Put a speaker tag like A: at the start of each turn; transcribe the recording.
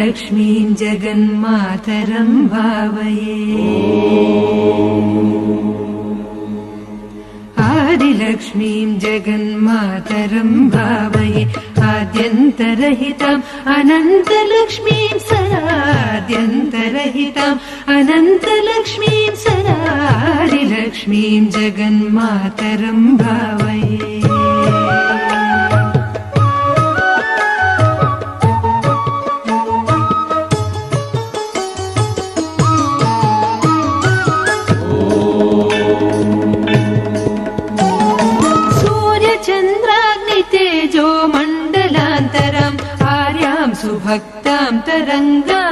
A: आदिलक्ष्मीं जगन्मातरं भावये आदिलक्ष्मीं जगन्मातरं भावये आद्यन्तरहिताम् अनन्तलक्ष्मीं सदाद्यन्तरहिताम् अनन्तलक्ष्मीं सदा आदिलक्ष्मीं जगन्मातरं भावये तेजो मण्डलान्तरम् आर्यां सुभक्तां तरङ्गा